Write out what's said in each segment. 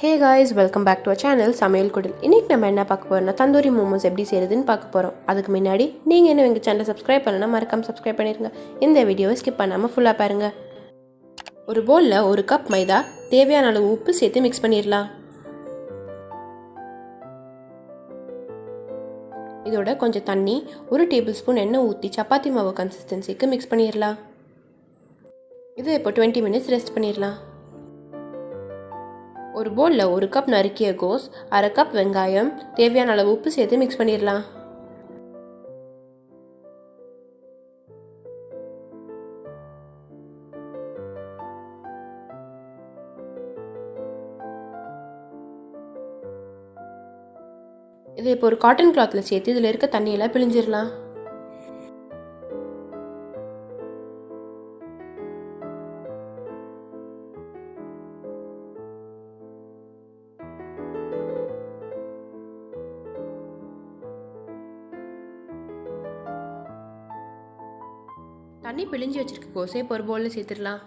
Hey guys, welcome back to our channel samayalkudil. இன்னைக்கு நம்ம என்ன பார்க்க போறோம்னா தந்தூரி மோமோஸ் எப்படி செய்யறதுன்னு பார்க்க போறோம். அதுக்கு முன்னாடி நீங்க இன்னும் எங்க சேனலை சப்ஸ்கிரைப் பண்ணலனா மறக்காம சப்ஸ்கிரைப் பண்ணிருங்க. இந்த வீடியோவை ஸ்கிப் பண்ணாம ஃபுல்லா பாருங்க. ஒரு பவுல்ல 1 கப் மைதா, தேவையான அளவு உப்பு சேர்த்து mix பண்ணிரலாம். இதோட கொஞ்சம் தண்ணி, 1 டேபிள்ஸ்பூன் எண்ணெய் ஊத்தி சப்பாத்தி மாவு கன்சிஸ்டன்சிக்கு mix பண்ணிரலாம். இது இப்போ 20 minutes ரெஸ்ட் பண்ணிரலாம். ஒரு பவுல்ல 1 கப் நறுக்கிய கோஸ், 1/2 கப் வெங்காயம், தேவையான அளவு உப்பு சேர்த்து mix பண்ணிரலாம். இதை இப்போ ஒரு காட்டன் கிளாத்ல சேர்த்து இதில் இருக்க தண்ணியெல்லாம் பிழிஞ்சிடலாம். தண்ணி பிழிஞ்சு வச்சிருக்க கோஸை இப்போ ஒரு பவுலில் சேர்த்துடலாம்.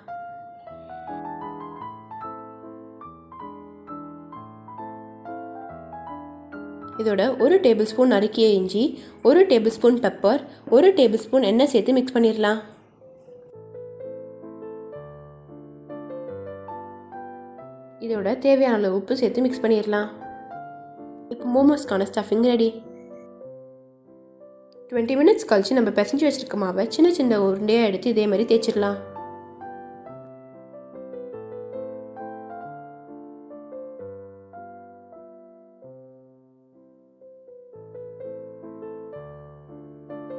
இதோட 1 டேபிள்ஸ்பூன் நறுக்கிய இஞ்சி, 1 டேபிள்ஸ்பூன் பெப்பர், 1 டேபிள்ஸ்பூன் எண்ணெய் சேர்த்து மிக்ஸ் பண்ணிடலாம். இதோட தேவையான அளவு உப்பு சேர்த்து மிக்ஸ் பண்ணிடலாம். இப்போ மோமோஸ்க்கான ஸ்டஃபிங் ரெடி. 20 minutes கழிச்சு நம்ம பிசைஞ்சு வச்சிருக்க மாவை சின்ன சின்ன உருண்டையாக எடுத்து இதே மாதிரி தேய்ச்சிடலாம்.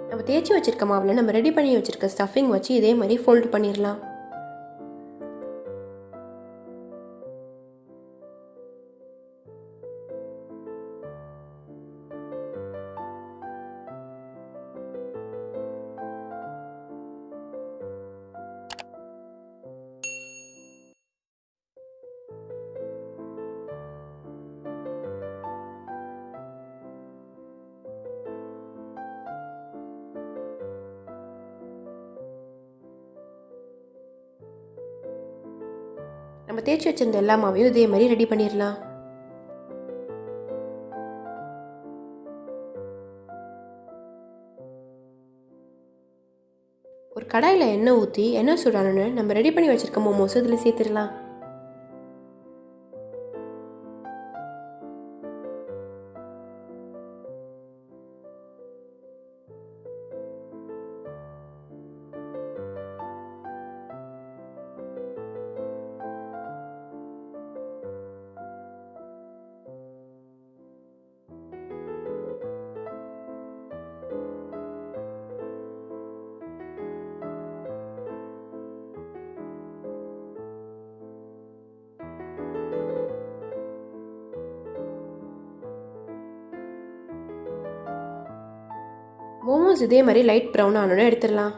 நம்ம தேய்ச்சி வச்சிருக்க மாவில் நம்ம ரெடி பண்ணி வச்சிருக்க ஸ்டஃபிங் வச்சு இதே மாதிரி ஃபோல்ட் பண்ணிடலாம். நம்ம தேய்ச்சி வச்சிருந்த எல்லா மாவையும் இதே மாதிரி ரெடி பண்ணிடலாம். ஒரு கடாயில் எண்ணெய் ஊற்றி எண்ணெய் சூடானோன்னு நம்ம ரெடி பண்ணி வச்சிருக்க மோமோஸ் இதில் சேர்த்துடலாம். மோமோஸ் இதே மாதிரி லைட் ப்ரௌன் ஆனோன்னு எடுத்துடலாம்.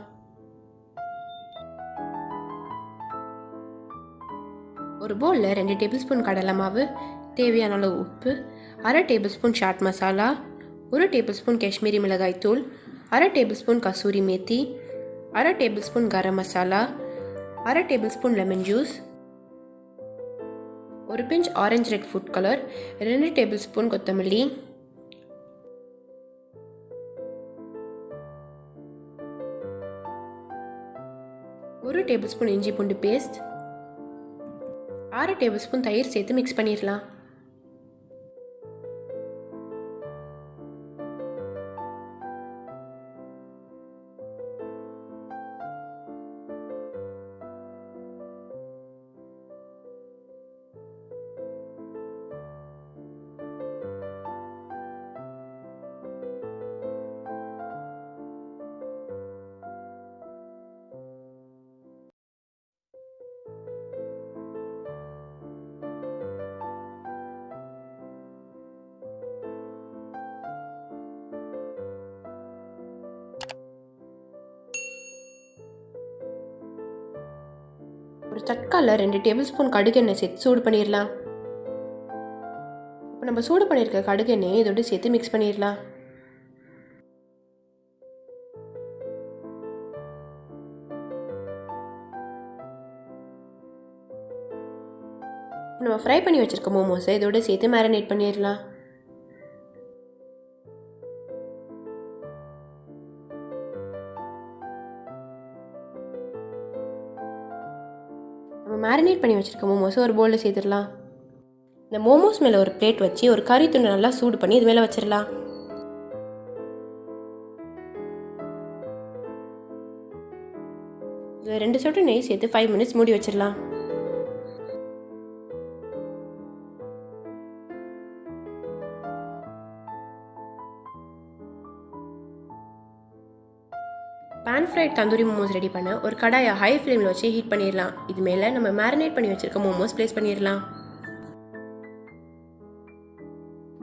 ஒரு பவுலில் 2 டேபிள்ஸ்பூன் கடலை மாவு, தேவையான அளவு உப்பு, 1/2 டேபிள்ஸ்பூன் சாட் மசாலா, 1 டேபிள்ஸ்பூன் காஷ்மீரி மிளகாய் தூள், 1/2 tablespoon kasuri methi, 1/2 tablespoon garam masala, 1/2 tablespoon lemon juice, 1 pinch orange red food colour, 2 tablespoon கொத்தமல்லி, 1 டேபிள்ஸ்பூன் இஞ்சி பூண்டு பேஸ்ட், 6 டேபிள்ஸ்பூன் தயிர் சேர்த்து மிக்ஸ் பண்ணிடலாம். ஒரு தட்கால 2 டேபிள்ஸ்பூன் கடுகு எண்ணெய் சேர்த்து சூடு பண்ணிடலாம். இப்போ நம்ம சூடு பண்ணியிருக்க கடுகு எண்ணெயை இதோடு சேர்த்து மிக்ஸ் பண்ணிடலாம். நம்ம ஃப்ரை பண்ணி வச்சுருக்க மோமோஸை இதோட சேர்த்து மேரினேட் பண்ணிடலாம். நம்ம மேரினேட் பண்ணி வச்சுருக்க மோமோஸை ஒரு பவுலில் சேர்த்துடலாம். இந்த மோமோஸ் மேலே ஒரு பிளேட் வச்சு ஒரு கறி துண்டு நல்லா சூடு பண்ணி இது மேலே வச்சிடலாம். இதில் 2 சொட்டு நெய் சேர்த்து 5 மினிட்ஸ் மூடி வச்சிடலாம். pan fried tandoori momos ready பண்ண ஒரு கடாயை ஹை ஃப்ளேமில் வச்சு ஹீட் பண்ணிடலாம். இது மேலே நம்ம மேரினேட் பண்ணி வச்சுருக்க மோமோஸ் ப்ளேஸ் பண்ணிடலாம்.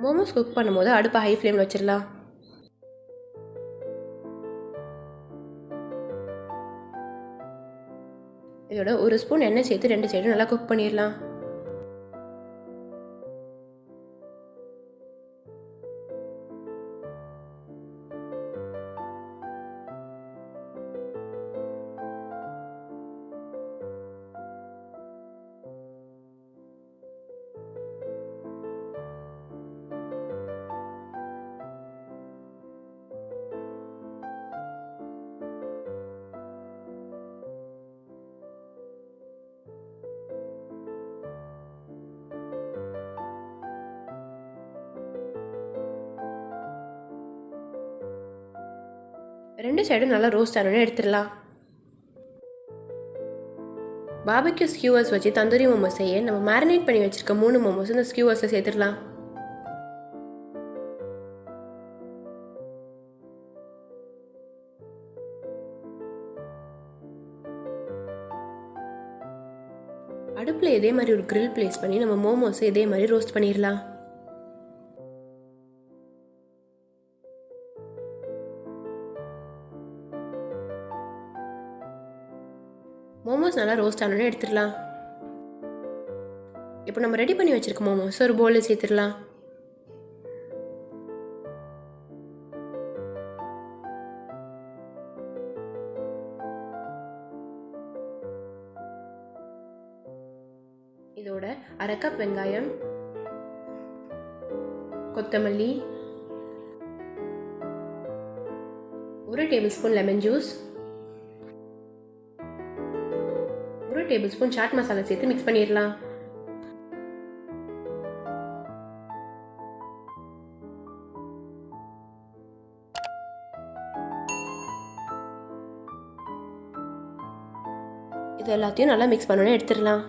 மோமோஸ் குக் பண்ணும்போது அடுப்பை ஹை ஃப்ளேமில் வச்சிடலாம். இதோட ஒரு ஸ்பூன் எண்ணெய் சேர்த்து 2 சைடும் நல்லா குக் பண்ணிடலாம். ரெண்டு சைடும் நல்லா ரோஸ்ட் ஆனோன்னு எடுத்துடலாம். பார்பெக்யூ ஸ்கியூவர்ஸ் வச்சு தந்தூரி மோமோஸ் செய்ய நம்ம மேரினேட் பண்ணி வச்சிருக்க 3 மோமோஸ் இந்த ஸ்கியூவர்ஸில் சேர்த்துடலாம். அடுப்பில் இதே மாதிரி ஒரு கிரில் பிளேஸ் பண்ணி நம்ம மோமோஸை இதே மாதிரி ரோஸ்ட் பண்ணிடலாம். மோமோஸ் நல்லா ரோஸ்ட் ஆனோன்னு எடுத்துடலாம். இப்போ நம்ம ரெடி பண்ணி வச்சிருக்க மோமோஸ் ஒரு பவுலில் சேர்த்துடலாம். இதோட 1/2 கப் வெங்காயம், கொத்தமல்லி, 1 tablespoon lemon juice, 1 tablespoon chaat masala சேர்த்து மிக்ஸ் பண்ணிடலாம். இது எல்லாத்தையும் நல்லா மிக்ஸ் பண்ணணும்னு எடுத்துடலாம்.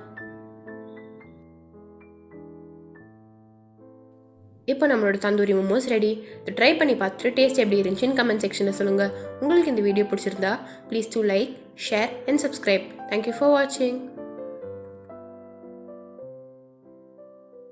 இப்போ நம்மளோட தந்தூரி மோமோஸ் ரெடி. இதை ட்ரை பண்ணி பார்த்துட்டு டேஸ்ட் எப்படி இருந்துச்சுன்னு கமெண்ட் செக்ஷனில் சொல்லுங்கள். உங்களுக்கு இந்த வீடியோ பிடிச்சிருந்தா please to like, share and subscribe. Thank you for வாட்சிங்.